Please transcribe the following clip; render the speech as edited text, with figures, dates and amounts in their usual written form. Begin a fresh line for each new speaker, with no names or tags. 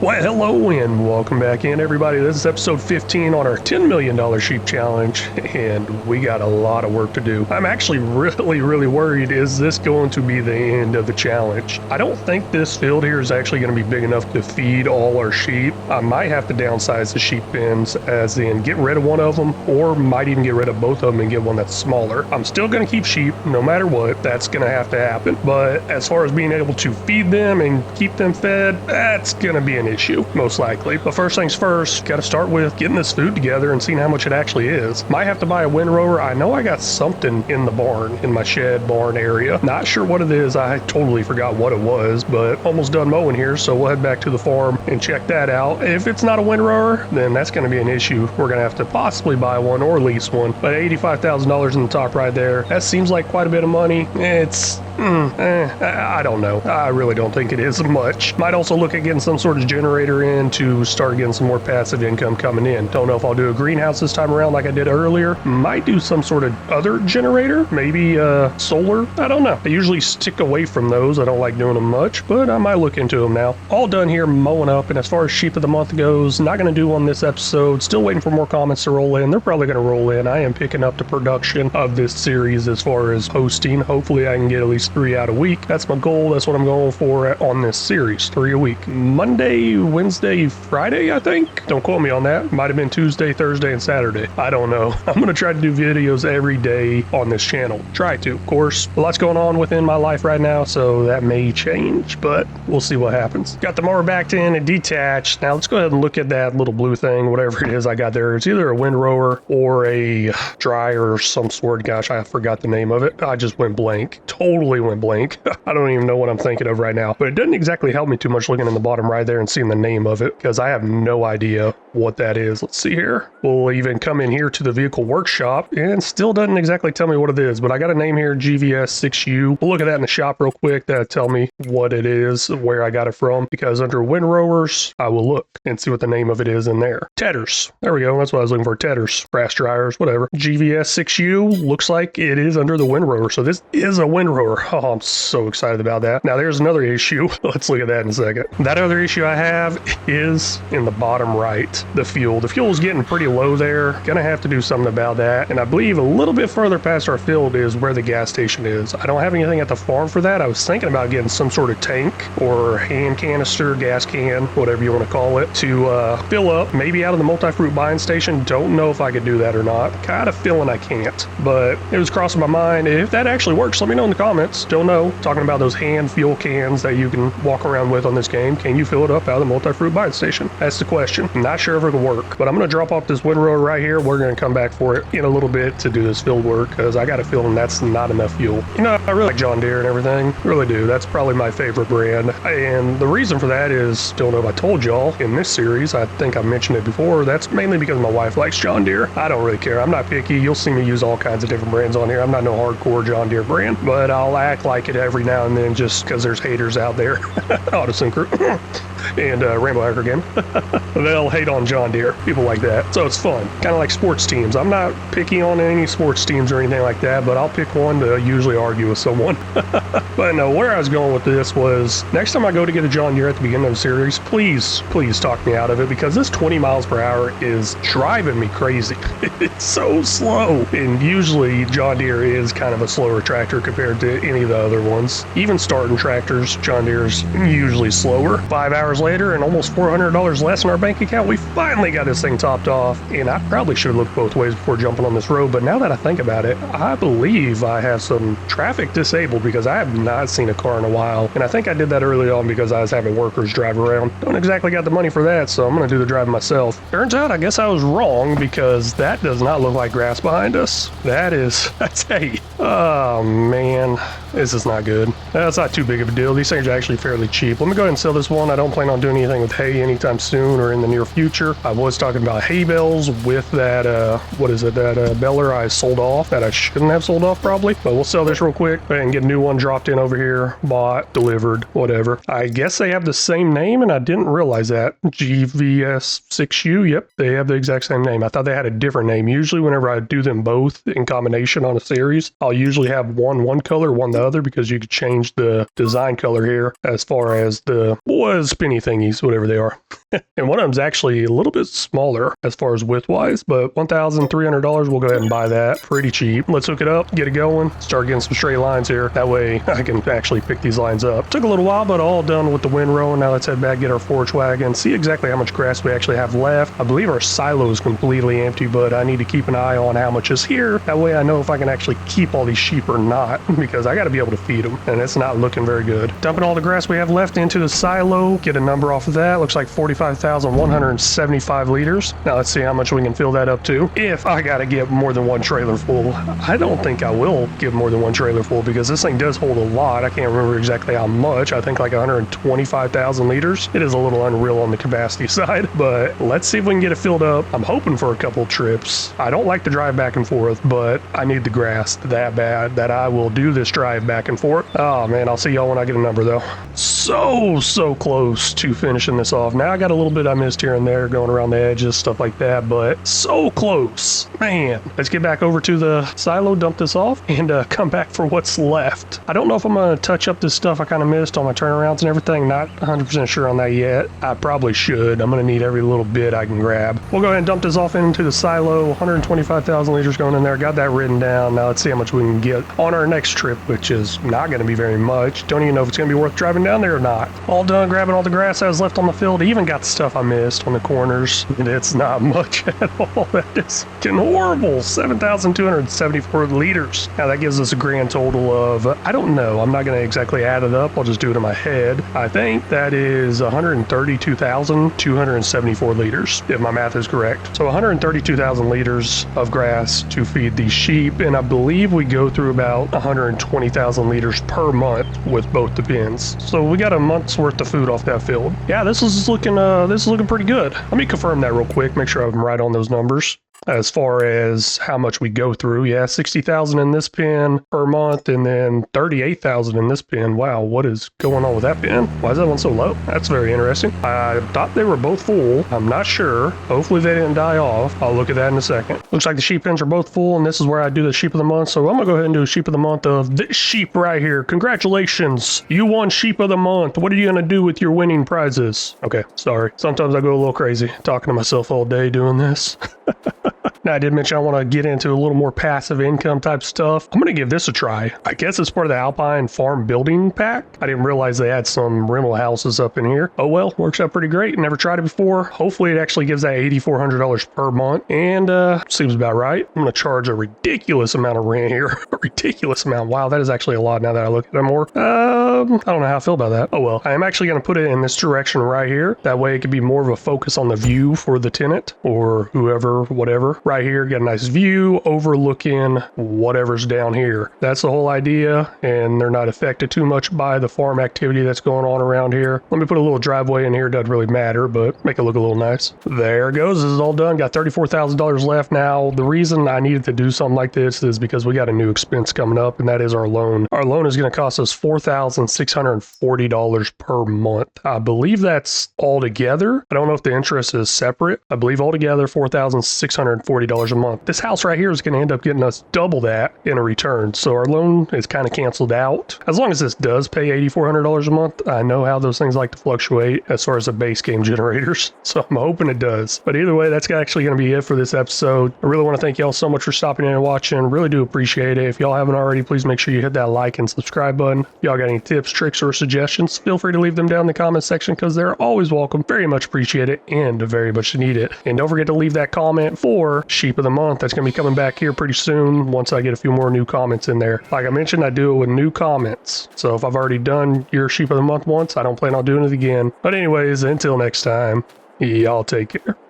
Well, hello and welcome back in, everybody. This is episode 15 on our $10 million sheep challenge, and we got a lot of work to do. I'm actually really worried, is this going to be the end of the challenge? I don't think this field here is actually going to be big enough to feed all our sheep. I might have to downsize the sheep pens, as in get rid of one of them, or might even get rid of both of them and get one that's smaller. I'm still going to keep sheep, no matter what. That's going to have to happen. But as far as being able to feed them and keep them fed, that's going to be an issue, most likely. But first things first, got to start with getting this food together and seeing how much it actually is. Might have to buy a windrower. I know I got something in the barn, in my shed barn area. Not sure what it is. I totally forgot what it was, but almost done mowing here, so we'll head back to the farm and check that out. If it's not a windrower, then that's going to be an issue. We're going to have to possibly buy one or lease one. But $85,000 in the top right there, that seems like quite a bit of money. It's I don't know. I really don't think it is much. Might also look at getting some sort of generator in to start getting some more passive income coming in. Don't know if I'll do a greenhouse this time around like I did earlier. Might do some sort of other generator, maybe solar. I don't know. I usually stick away from those. I don't like doing them much, but I might look into them now. All done here mowing up, and as far as sheep of the month goes, not going to do one this episode. Still waiting for more comments to roll in. They're probably going to roll in. I am picking up the production of this series as far as posting. Hopefully I can get at least 3 out a week. That's my goal. That's what I'm going for on this series. 3 a week. Monday, Wednesday, Friday, I think. Don't quote me on that. Might have been Tuesday, Thursday, and Saturday. I don't know. I'm going to try to do videos every day on this channel. Try to, of course. A lot's going on within my life right now, so that may change, but we'll see what happens. Got the mower backed in and detached. Now let's go ahead and look at that little blue thing, whatever it is I got there. It's either a windrower or a dryer or some sort. Gosh, I forgot the name of it. I just went blank. Totally went blank. I don't even know what I'm thinking of right now, but it doesn't exactly help me too much looking in the bottom right there and seeing the name of it, because I have no idea what that is. Let's see here. We'll even come in here to the vehicle workshop and still doesn't exactly tell me what it is, but I got a name here, GVS6U. We'll look at that in the shop real quick. That'll tell me what it is, where I got it from, because under windrowers, I will look and see what the name of it is in there. Tedders. There we go. That's what I was looking for. Tedders, brass dryers, whatever. GVS6U looks like it is under the windrower. So this is a windrower. Oh, I'm so excited about that. Now there's another issue. Let's look at that in a second. That other issue I have is in the bottom right, the fuel. The fuel is getting pretty low there. Gonna have to do something about that. And I believe a little bit further past our field is where the gas station is. I don't have anything at the farm for that. I was thinking about getting some sort of tank or hand canister, gas can, whatever you want to call it, to fill up, maybe out of the multi-fruit buying station. Don't know if I could do that or not. Kind of feeling I can't, but it was crossing my mind. If that actually works, let me know in the comments. Don't know. Talking about those hand fuel cans that you can walk around with on this game. Can you fill it up out of the multi-fruit buying station? That's the question. I'm not sure if it'll work, but I'm going to drop off this windrower right here. We're going to come back for it in a little bit to do this field work, because I got a feeling that's not enough fuel. You know, I really like John Deere and everything. Really do. That's probably my favorite brand. And the reason for that is, don't know if I told y'all in this series, I think I mentioned it before, that's mainly because my wife likes John Deere. I don't really care. I'm not picky. You'll see me use all kinds of different brands on here. I'm not no hardcore John Deere brand, but I'll act like it every now and then just because there's haters out there. Autosynchro and Rainbow Hacker Game. They'll hate on John Deere. People like that. So it's fun. Kind of like sports teams. I'm not picky on any sports teams or anything like that, but I'll pick one to usually argue with someone. But no, where I was going with this was, next time I go to get a John Deere at the beginning of the series, please talk me out of it, because this 20 miles per hour is driving me crazy. It's so slow. And usually John Deere is kind of a slower tractor compared to any of the other ones. Even starting tractors, John Deere's usually slower. 5 hours later and almost $400 less in our bank account, we finally got this thing topped off. And I probably should have looked both ways before jumping on this road, but now that I think about it, I believe I have some traffic disabled, because I have not seen a car in a while. And I think I did that early on because I was having workers drive around. Don't exactly got the money for that, so I'm going to do the driving myself. Turns out I guess I was wrong, because that does not look like grass behind us. That's hay. Oh man, this is not good. That's not too big of a deal. These things are actually fairly cheap. Let me go ahead and sell this one. I don't plan on doing anything with hay anytime soon or in the near future. I was talking about hay bales with that, that baler I sold off, that I shouldn't have sold off probably, but we'll sell this real quick and get a new one dropped in over here, bought, delivered, whatever. I guess they have the same name, and I didn't realize that. GVS6U, yep, they have the exact same name. I thought they had a different name same. Usually whenever I do them both in combination on a series, I'll usually have one color, one the other, because you could change the design color here as far as the spinny thingies, whatever they are. And one of them's actually a little bit smaller as far as width wise, but $1,300, we'll go ahead and buy that pretty cheap. Let's hook it up, get it going, start getting some straight lines here. That way I can actually pick these lines up. Took a little while, but all done with the windrow. Now let's head back, get our forage wagon, see exactly how much grass we actually have left. I believe our silo is completely empty, but I need to keep an eye on how much is here. That way I know if I can actually keep all these sheep or not, because I got to be able to feed them, and it's not looking very good. Dumping all the grass we have left into the silo, get a number off of that. Looks like 45,175 liters. Now let's see how much we can fill that up to. If I got to get more than one trailer full, I don't think I will give more than one trailer full, because this thing does hold a lot. I can't remember exactly how much. I think like 125,000 liters. It is a little unreal on the capacity side, but let's see if we can get it filled up. I'm hoping for a couple trips. I don't like to drive back and forth, but I need the grass that bad that I will do this drive back and forth. Oh man, I'll see y'all when I get a number though. So close to finishing this off. Now I got a little bit I missed here and there going around the edges, stuff like that, but so close. Man, let's get back over to the silo, dump this off, and come back for what's left. I don't know if I'm going to touch up this stuff I kind of missed on my turnarounds and everything. Not 100% sure on that yet. I probably should. I'm going to need every little bit I can grab. We'll go ahead and dump this off into the silo. 125,000 liters going in there. Got that written down. Now let's see how much we can get on our next trip, which is not going to be very much. Don't even know if it's going to be worth driving down there or not. All done grabbing all the grass that was left on the field. Even got the stuff I missed on the corners, and it's not much at all. That is getting horrible. 7,274 liters. Now that gives us a grand total of, I don't know, I'm not going to exactly add it up. I'll just do it in my head. I think that is 132,274 liters, if my math is correct. So 132,000 liters of grass to feed these sheep, and I believe we go through about 120,000 liters per month with both the pens. So we got a month's worth of food off that field. Yeah, this is looking pretty good. Let me confirm that real quick, make sure I'm right on those numbers. As far as how much we go through, yeah, 60,000 in this pen per month, and then 38,000 in this pen. Wow, what is going on with that pen? Why is that one so low? That's very interesting. I thought they were both full. I'm not sure. Hopefully they didn't die off. I'll look at that in a second. Looks like the sheep pens are both full, and this is where I do the sheep of the month. So I'm gonna go ahead and do a sheep of the month of this sheep right here. Congratulations, you won sheep of the month. What are you gonna do with your winning prizes? Okay, sorry. Sometimes I go a little crazy talking to myself all day doing this. Now, I did mention I want to get into a little more passive income type stuff. I'm going to give this a try. I guess it's part of the Alpine Farm Building Pack. I didn't realize they had some rental houses up in here. Oh well, works out pretty great. Never tried it before. Hopefully it actually gives that $8,400 per month, and seems about right. I'm going to charge a ridiculous amount of rent here. A ridiculous amount. Wow, that is actually a lot now that I look at it more. I don't know how I feel about that. Oh well, I am actually going to put it in this direction right here. That way it could be more of a focus on the view for the tenant or whoever, whatever. Right here, get a nice view overlooking whatever's down here. That's the whole idea, and they're not affected too much by the farm activity that's going on around here. Let me put a little driveway in here. Doesn't really matter, but make it look a little nice. There it goes. This is all done. Got $34,000 left. Now, the reason I needed to do something like this is because we got a new expense coming up, and that is our loan. Our loan is going to cost us $4,640 per month. I believe that's all together. I don't know if the interest is separate. I believe altogether $4,640 a month. This house right here is going to end up getting us double that in a return. So our loan is kind of canceled out. As long as this does pay $8,400 a month, I know how those things like to fluctuate as far as the base game generators. So I'm hoping it does. But either way, that's actually going to be it for this episode. I really want to thank y'all so much for stopping in and watching. Really do appreciate it. If y'all haven't already, please make sure you hit that like and subscribe button. If y'all got any tips, tricks, or suggestions, feel free to leave them down in the comment section because they're always welcome. Very much appreciate it and very much need it. And don't forget to leave that comment for Sheep of the Month. That's going to be coming back here pretty soon once I get a few more new comments in there. Like I mentioned, I do it with new comments. So if I've already done your Sheep of the Month once, I don't plan on doing it again. But anyways, until next time, y'all take care.